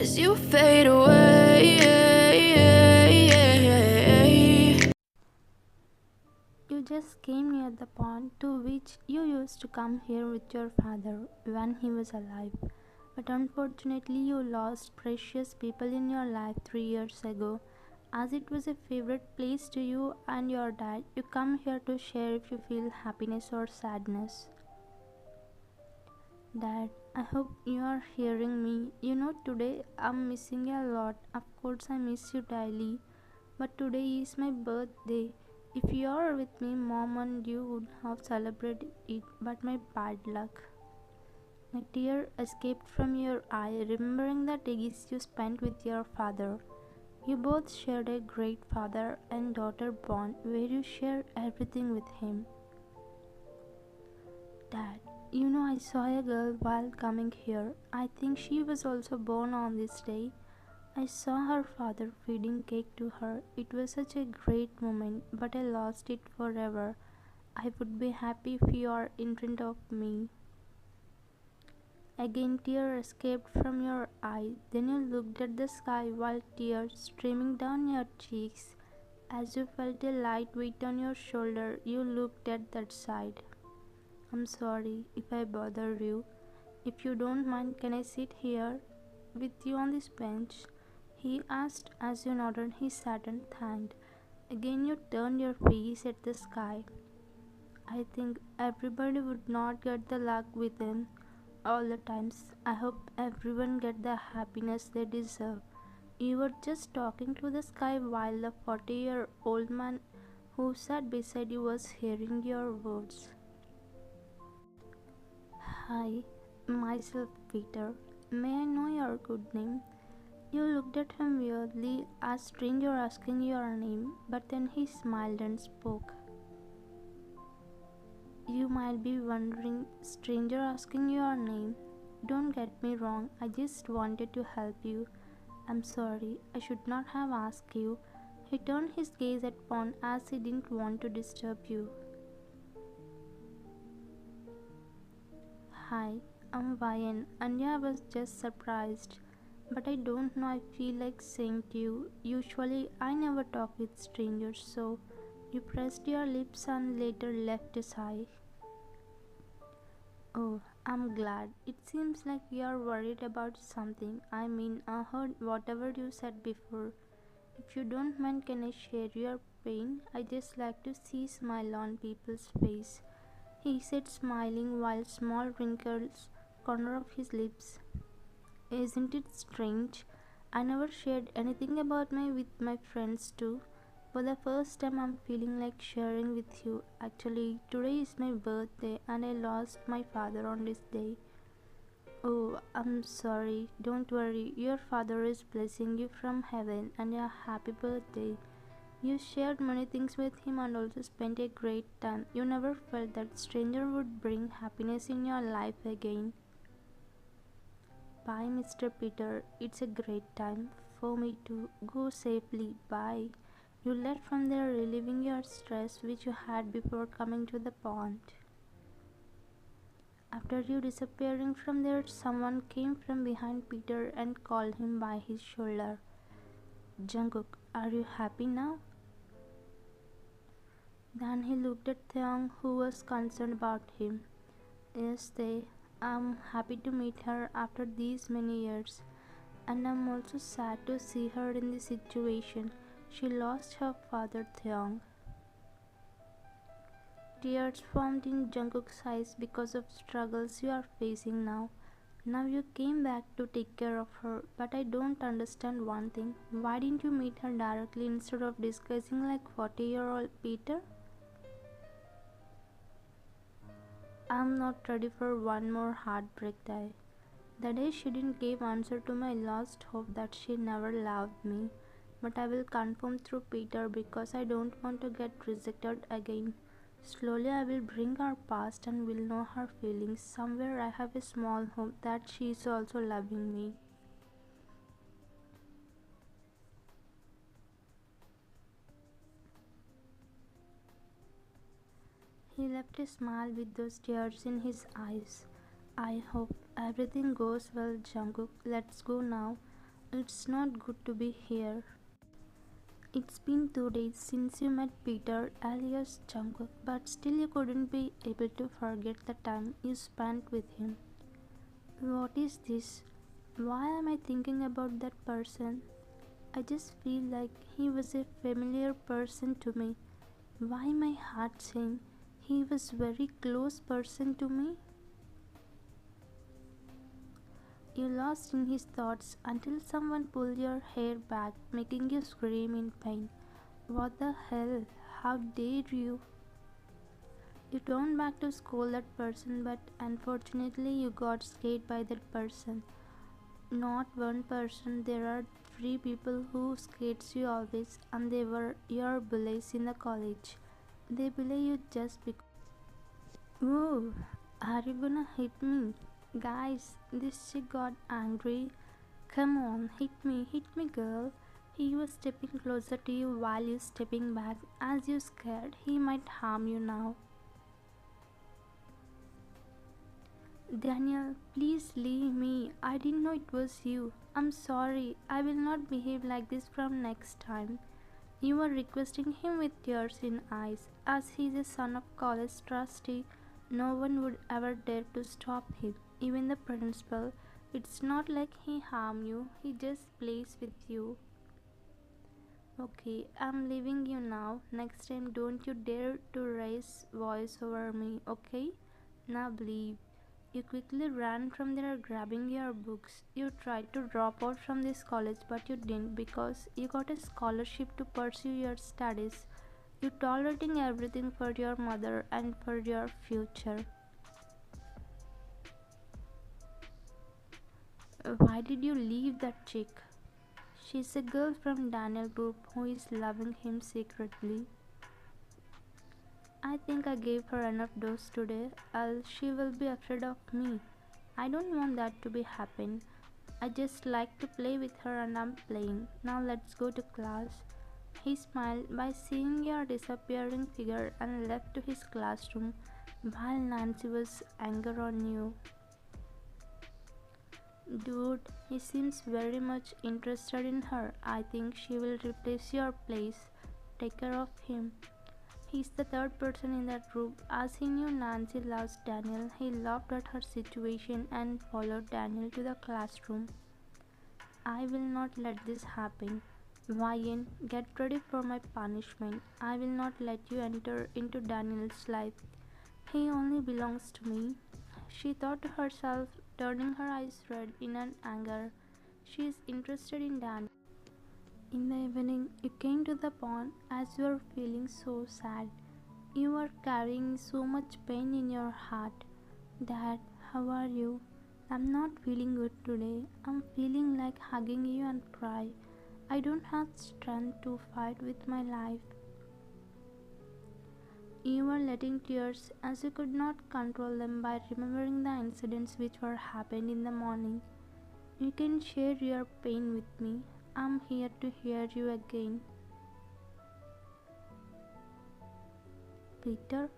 as you fade away. You just came near the pond to which you used to come here with your father when he was alive. But unfortunately, you lost precious people in your life 3 years ago. As it was a favorite place to you and your dad, you come here to share if you feel happiness or sadness. Dad, I hope you are hearing me. Today I'm missing you a lot. Of course, I miss you daily. But today is my birthday. If you are with me, mom and you would have celebrated it, but my bad luck. A tear escaped from your eye, remembering the days you spent with your father. You both shared a great father and daughter bond where you shared everything with him. Dad, I saw a girl while coming here. I think she was also born on this day. I saw her father feeding cake to her. It was such a great moment, but I lost it forever. I would be happy if you are in front of me. Again, tear escaped from your eye. Then you looked at the sky while tears streaming down your cheeks. As you felt a light weight on your shoulder, you looked at that side. I'm sorry if I bothered you. If you don't mind, can I sit here with you on this bench? He asked as you nodded. He sat and thanked. Again, you turned your face at the sky. I think everybody would not get the luck with him all the times. I hope everyone get the happiness they deserve. You were just talking to the sky while the 40-year-old man who sat beside you was hearing your words. Hi, myself Peter. May I know your good name? You looked at him weirdly, a stranger asking your name, but then he smiled and spoke. You might be wondering, stranger asking your name. Don't get me wrong, I just wanted to help you. I'm sorry, I should not have asked you. He turned his gaze at Pond as he didn't want to disturb you. Hi, I'm Vayan, and I was just surprised. But I don't know, I feel like saying to you. Usually, I never talk with strangers, so you pressed your lips and later left a sigh. Oh, I'm glad. It seems like you're worried about something. I mean, I heard whatever you said before. If you don't mind, can I share your pain? I just like to see smile on people's face. He said, smiling while small wrinkles corner of his lips. Isn't it strange? I never shared anything about my with my friends too. For the first time I'm feeling like sharing with you. Actually, today is my birthday and I lost my father on this day. Oh, I'm sorry. Don't worry. Your father is blessing you from heaven and a happy birthday. You shared many things with him and also spent a great time. You never felt that stranger would bring happiness in your life again. Bye, Mr. Peter. It's a great time for me to go safely. Bye. You left from there relieving your stress which you had before coming to the pond. After you disappearing from there, someone came from behind Peter and called him by his shoulder. Jungkook, are you happy now? Then he looked at Theong, who was concerned about him. Yes, I'm happy to meet her after these many years. And I'm also sad to see her in this situation. She lost her father Theong. Tears formed in Jungkook's eyes because of struggles you are facing now. Now you came back to take care of her, but I don't understand one thing. Why didn't you meet her directly instead of disguising like 40-year-old Peter? I'm not ready for one more heartbreak day. The day she didn't give answer to my last hope that she never loved me. But I will confirm through Peter because I don't want to get rejected again. Slowly I will bring her past and will know her feelings. Somewhere I have a small hope that she is also loving me. He left a smile with those tears in his eyes. I hope everything goes well, Jungkook. Let's go now. It's not good to be here. It's been 2 days since you met Peter alias Jungkook, but still you couldn't be able to forget the time you spent with him. What is this? Why am I thinking about that person? I just feel like he was a familiar person to me. Why my heart saying he was very close person to me? You lost in his thoughts until someone pulled your hair back, making you scream in pain. What the hell? How dare you? You turned back to scold that person, but unfortunately you got scared by that person. Not one person, there are three people who scares you always, and they were your bullies in the college. They bully you just because. Whoa, are you gonna hit me? Guys, this chick got angry. Come on, hit me, girl. He was stepping closer to you while you stepping back as you scared he might harm you now. Daniel, please leave me. I didn't know it was you. I'm sorry. I will not behave like this from next time. You were requesting him with tears in eyes. As he is a son of college trustee, no one would ever dare to stop him. Even the principal. It's not like he harmed you. He just plays with you. Okay, I'm leaving you now. Next time don't you dare to raise voice over me, okay? Now leave. You quickly ran from there grabbing your books. You tried to drop out from this college but you didn't because you got a scholarship to pursue your studies. You tolerating everything for your mother and for your future. Why did you leave that chick? She's a girl from Daniel group who is loving him secretly. I think I gave her enough dose today, else she will be afraid of me. I don't want that to be happen. I just like to play with her and I'm playing. Now let's go to class. He smiled by seeing your disappearing figure and left to his classroom while Nancy was angry on you. Dude, he seems very much interested in her. I think she will replace your place. Take care of him. He's the third person in that group. As he knew Nancy loves Daniel, he laughed at her situation and followed Daniel to the classroom. I will not let this happen. Ryan, get ready for my punishment. I will not let you enter into Daniel's life. He only belongs to me. She thought to herself, turning her eyes red in an anger. She is interested in Daniel. In the evening, you came to the pond as you were feeling so sad. You were carrying so much pain in your heart. Dad, how are you? I'm not feeling good today. I'm feeling like hugging you and cry. I don't have strength to fight with my life. You were letting tears as you could not control them by remembering the incidents which were happened in the morning. You can share your pain with me. I'm here to hear you again. Peter,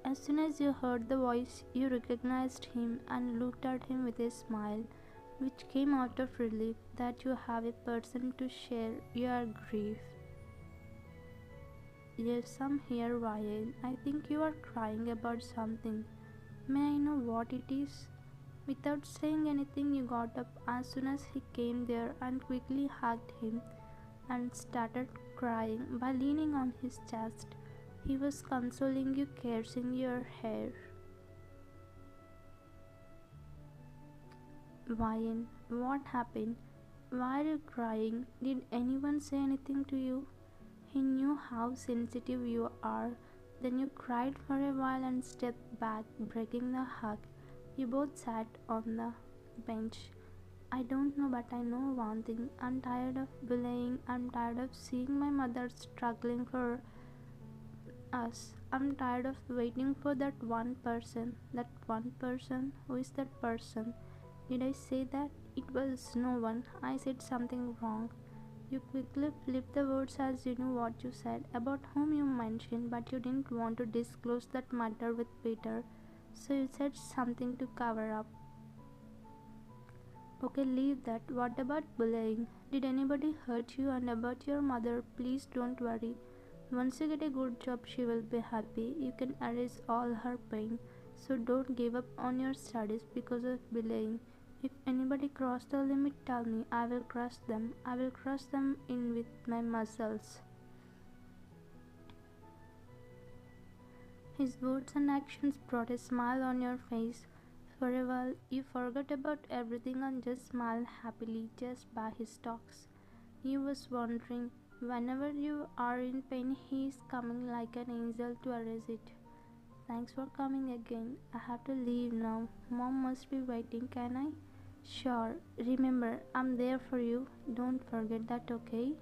as soon as you heard the voice, you recognized him and looked at him with a smile, which came out of relief that you have a person to share your grief. Yes, I'm here, Ryan. I think you are crying about something. May I know what it is? Without saying anything, you got up as soon as he came there and quickly hugged him and started crying by leaning on his chest. He was consoling you, caressing your hair. Ryan, what happened? Why are you crying? Did anyone say anything to you? He knew how sensitive you are. Then you cried for a while and stepped back, breaking the hug. You both sat on the bench. I don't know, but I know one thing. I'm tired of bullying. I'm tired of seeing my mother struggling for us. I'm tired of waiting for that one person. That one person? Who is that person? Did I say that? It was no one. I said something wrong. You quickly flipped the words as you knew what you said, about whom you mentioned, but you didn't want to disclose that matter with Peter. So you said something to cover up. Okay, leave that. What about bullying? Did anybody hurt you? And about your mother, please don't worry. Once you get a good job, she will be happy. You can erase all her pain. So don't give up on your studies because of bullying. If anybody crossed the limit, tell me. I will crush them. I will crush them in with my muscles. His words and actions brought a smile on your face. For a while, you forgot about everything and just smiled happily just by his talks. You was wondering, whenever you are in pain, he is coming like an angel to erase it. Thanks for coming again. I have to leave now. Mom must be waiting, can I? Sure. Remember, I'm there for you. Don't forget that, okay?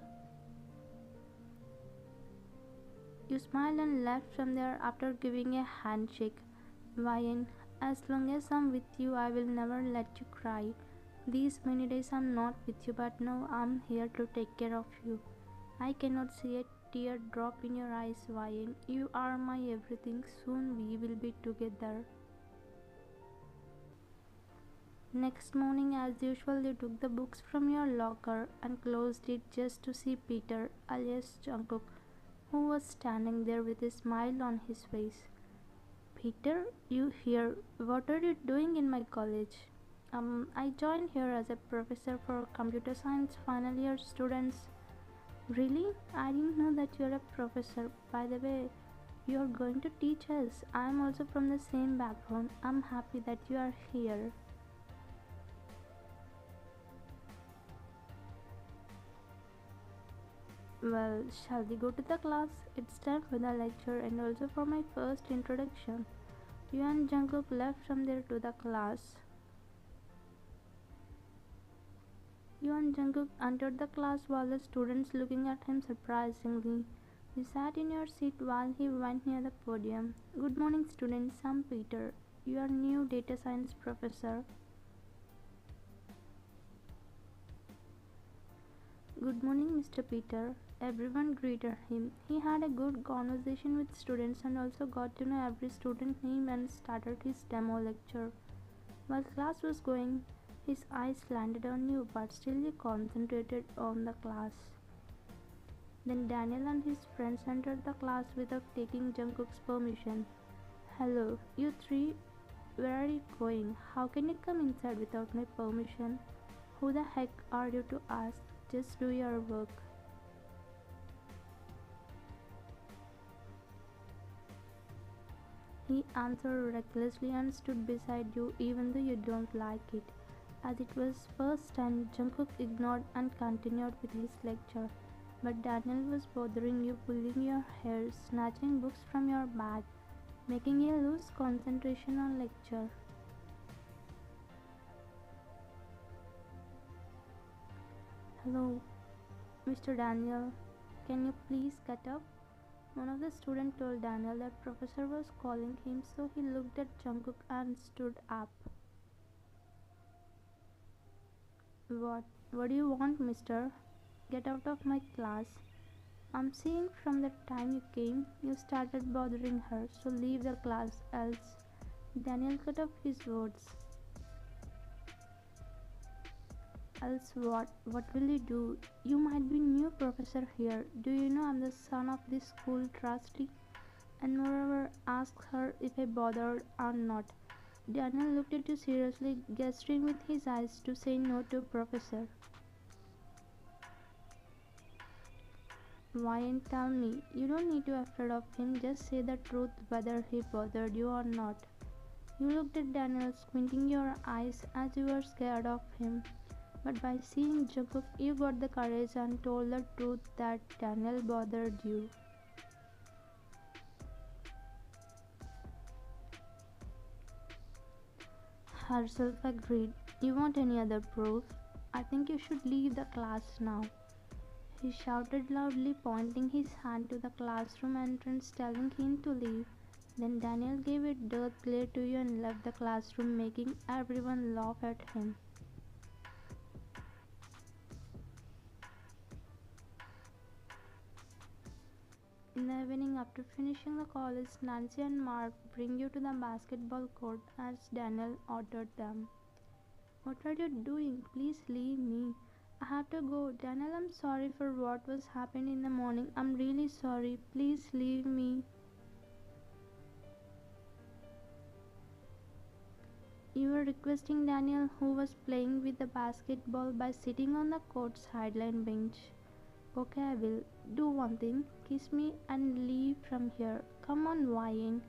You smiled and left from there after giving a handshake. Ryan, as long as I'm with you, I will never let you cry. These many days I'm not with you, but now I'm here to take care of you. I cannot see a tear drop in your eyes, Ryan. You are my everything. Soon we will be together. Next morning, as usual, you took the books from your locker and closed it just to see Peter, alias Jungkook, who was standing there with a smile on his face. Peter, you here? What are you doing in my college? I joined here as a professor for computer science final year students. Really? I didn't know that you're a professor. By the way, you're going to teach us. I'm also from the same background. I'm happy that you are here. Well, shall we go to the class? It's time for the lecture and also for my first introduction. You and Jungkook left from there to the class. You and Jungkook entered the class while the students looking at him surprisingly. You sat in your seat while he went near the podium. Good morning students, I'm Peter, your new data science professor. Good morning, Mr. Peter. Everyone greeted him. He had a good conversation with students and also got to know every student name and started his demo lecture. While class was going, his eyes landed on you, but still you concentrated on the class. Then Daniel and his friends entered the class without taking Jungkook's permission. Hello, you three, where are you going? How can you come inside without my permission? Who the heck are you to ask? Just do your work. He answered recklessly and stood beside you even though you don't like it. As it was first time, Jungkook ignored and continued with his lecture. But Daniel was bothering you, pulling your hair, snatching books from your bag, making you lose concentration on lecture. Hello, Mr. Daniel, can you please get up? One of the students told Daniel that professor was calling him, so he looked at Jungkook and stood up. What do you want, mister? Get out of my class. I'm seeing from the time you came, you started bothering her, so leave the class, else. Daniel cut off his words. Else what? What will you do? You might be new professor here. Do you know I'm the son of this school trustee? And moreover, ask her if I bothered or not. Daniel looked at you seriously, gesturing with his eyes to say no to professor. Why and tell me? You don't need to be afraid of him, just say the truth whether he bothered you or not. You looked at Daniel, squinting your eyes as you were scared of him. But by seeing Jungkook, you got the courage and told the truth that Daniel bothered you. Herself agreed. You want any other proof? I think you should leave the class now. He shouted loudly, pointing his hand to the classroom entrance, telling him to leave. Then Daniel gave a death glare to you and left the classroom, making everyone laugh at him. In the evening, after finishing the college, Nancy and Mark bring you to the basketball court as Daniel ordered them. What are you doing? Please leave me. I have to go. Daniel, I'm sorry for what was happened in the morning. I'm really sorry. Please leave me. You were requesting Daniel, who was playing with the basketball, by sitting on the court's sideline bench. Okay, I will. Do one thing. Kiss me and leave from here. Come on, Ryan.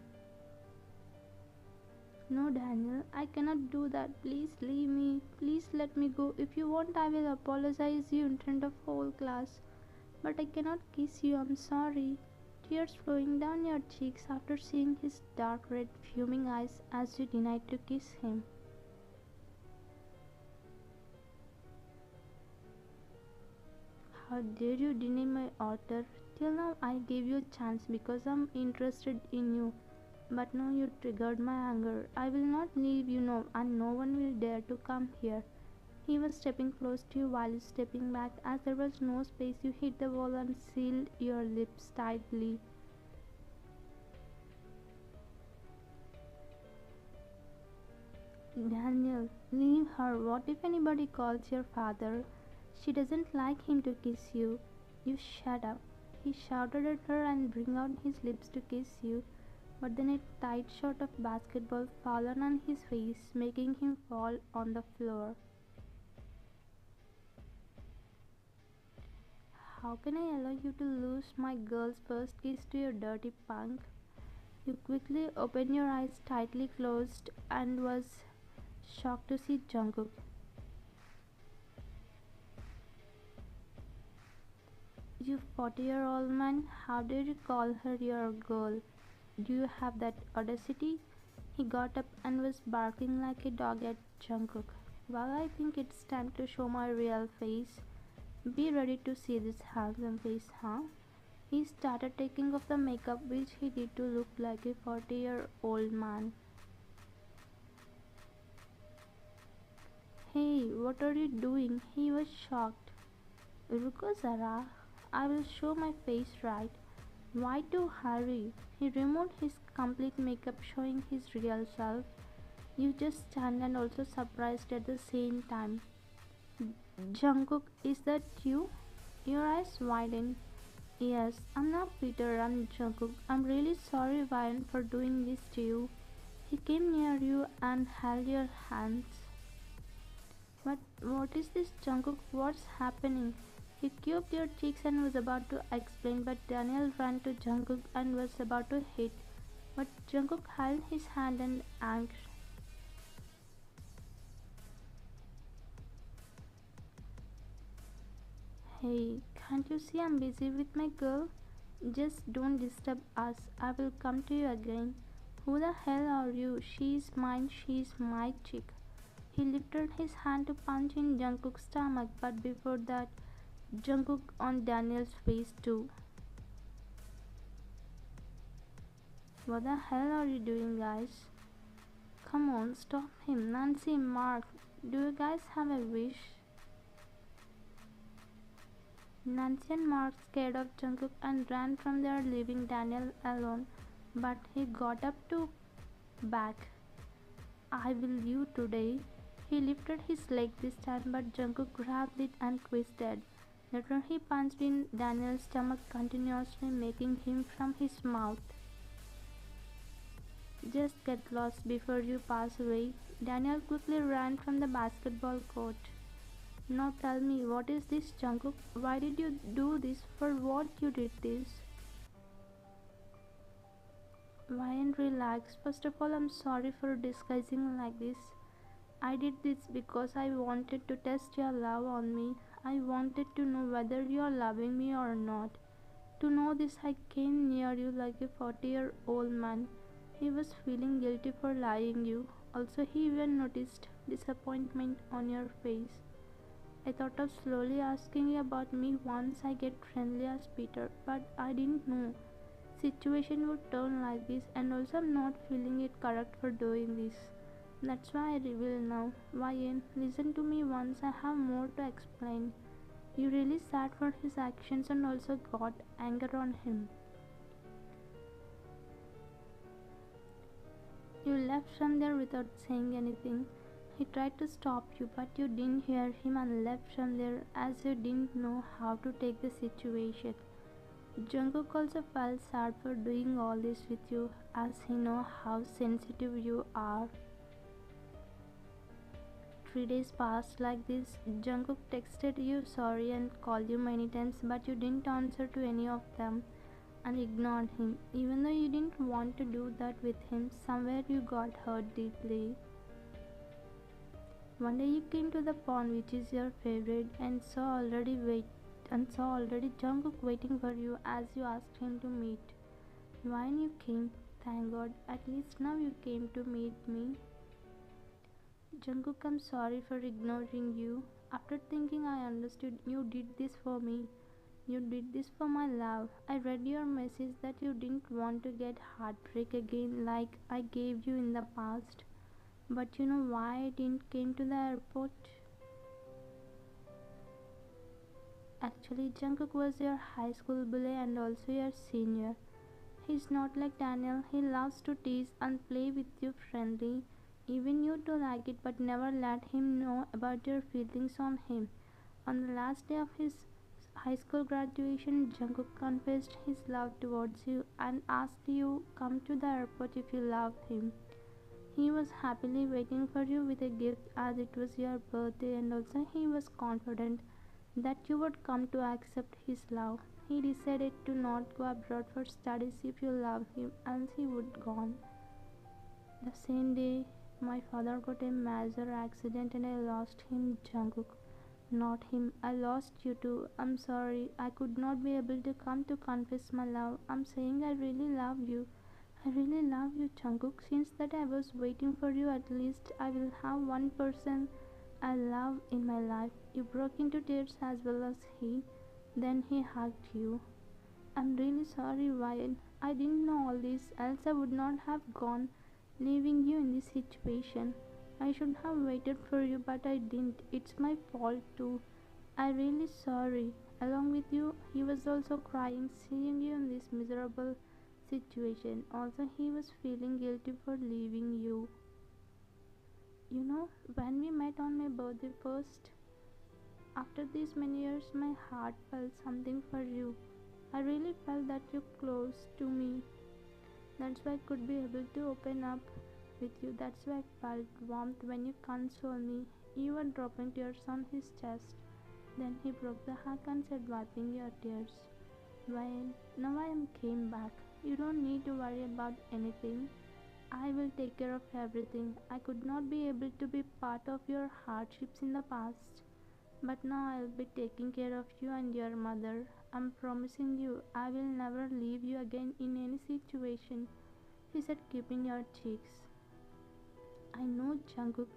No, Daniel, I cannot do that. Please leave me. Please let me go. If you want, I will apologize you in front of whole class. But I cannot kiss you. I'm sorry. Tears flowing down your cheeks after seeing his dark red fuming eyes as you denied to kiss him. How dare you deny my order? Till now I gave you a chance because I'm interested in you. But now you triggered my anger. I will not leave you now, and no one will dare to come here. He was stepping close to you while stepping back. As there was no space, you hit the wall and sealed your lips tightly. Daniel, leave her. What if anybody calls your father? She doesn't like him to kiss you. You shut up. He shouted at her and bring out his lips to kiss you, but then a tight shot of basketball fallen on his face, making him fall on the floor. How can I allow you to lose my girl's first kiss to your dirty punk? You quickly opened your eyes tightly closed and was shocked to see Jungkook. You 40-year-old man, how dare you call her your girl? Do you have that audacity? He got up and was barking like a dog at Jungkook. Well, I think it's time to show my real face. Be ready to see this handsome face, huh? He started taking off the makeup, which he did to look like a 40-year-old man. Hey, what are you doing? He was shocked. Ruko Zara, I will show my face right. Why to hurry? He removed his complete makeup, showing his real self. You just stand and also surprised at the same time. Jungkook, is that you? Your eyes widen. Yes, I'm not Peter, I'm Jungkook. I'm really sorry, Ryan, for doing this to you. He came near you and held your hands. What is this, Jungkook? What's happening? He cubed your cheeks and was about to explain, but Daniel ran to Jungkook and was about to hit. But Jungkook held his hand and asked, Hey, can't you see I'm busy with my girl? Just don't disturb us. I will come to you again. Who the hell are you? She's mine, she's my chick. He lifted his hand to punch in Jungkook's stomach, but before that, Jungkook on Daniel's face too. What the hell are you doing, guys? Come on, stop him. Nancy, Mark, do you guys have a wish? Nancy and Mark scared of Jungkook and ran from there, leaving Daniel alone. But he got up to back. I will you today. He lifted his leg this time, but Jungkook grabbed it and twisted. Later he punched in Daniel's stomach continuously, making him from his mouth. Just get lost before you pass away. Daniel quickly ran from the basketball court. Now tell me, what is this, Jungkook? Why did you do this? For what you did this? Ryan, relax. First of all, I'm sorry for disguising like this. I did this because I wanted to test your love on me. I wanted to know whether you are loving me or not. To know this, I came near you like a 40-year-old man. He was feeling guilty for lying you. Also, he even noticed disappointment on your face. I thought of slowly asking you about me once I get friendly as Peter, but I didn't know situation would turn like this, and also I'm not feeling it correct for doing this. That's why I reveal now. Ryan, listen to me once, I have more to explain. You really sad for his actions and also got anger on him. You left from there without saying anything. He He tried to stop you, but you didn't hear him and left from there as you didn't know how to take the situation. Jungkook also felt sad for doing all this with you as he knows how sensitive you are. 3 days passed like this. Jungkook texted you sorry and called you many times, but you didn't answer to any of them and ignored him. Even though you didn't want to do that with him, somewhere you got hurt deeply. One day you came to the pond, which is your favorite, and saw already Jungkook waiting for you as you asked him to meet. When you came, thank God, at least now you came to meet me. Jungkook, I'm sorry for ignoring you. After thinking, I understood you did this for me. You did this for my love. I read your message that you didn't want to get heartbreak again like I gave you in the past. But you know why I didn't came to the airport? Actually, Jungkook was your high school bully and also your senior. He's not like Daniel. He loves to tease and play with you friendly. Even you two like it, but never let him know about your feelings on him. On the last day of his high school graduation, Jungkook confessed his love towards you and asked you come to the airport if you love him. He was happily waiting for you with a gift as it was your birthday, and also he was confident that you would come to accept his love. He decided to not go abroad for studies if you love him, else he would gone. The same day, my father got a major accident and I lost him, Jungkook. Not him, I lost you too. I'm sorry, I could not be able to come to confess my love. I'm saying I really love you. I really love you, Jungkook. Since that I was waiting for you, at least I will have one person I love in my life. You broke into tears as well as he. Then he hugged you. I'm really sorry, Ryan. I didn't know all this, else I would not have gone, leaving you in this situation. I should have waited for you, but I didn't. It's my fault too. I'm really sorry. Along with you, he was also crying, seeing you in this miserable situation. Also, he was feeling guilty for leaving you. You know, when we met on my birthday first, after these many years, my heart felt something for you. I really felt that you're close to me. That's why I could be able to open up with you. That's why I felt warmth when you console me. You were dropping tears on his chest. Then he broke the hug and said, wiping your tears. Well, now I came back. You don't need to worry about anything. I will take care of everything. I could not be able to be part of your hardships in the past. But now I'll be taking care of you and your mother. I'm promising you I will never leave you again in any situation, he said, keeping your cheeks. I know, Jungkook,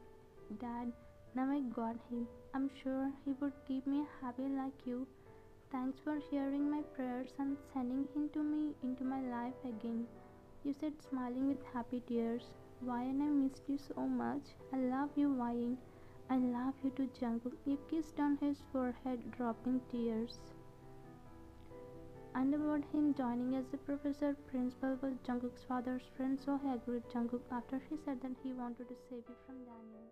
Dad. Now I got him. I'm sure he would keep me happy like you. Thanks for hearing my prayers and sending him to me into my life again, you said, smiling with happy tears. Wyan, I missed you so much. I love you, Wyan. I love you too, Jungkook. You kissed on his forehead, dropping tears. And about him joining as the professor, principal was Jungkook's father's friend, so he agreed Jungkook after he said that he wanted to save you from Daniel.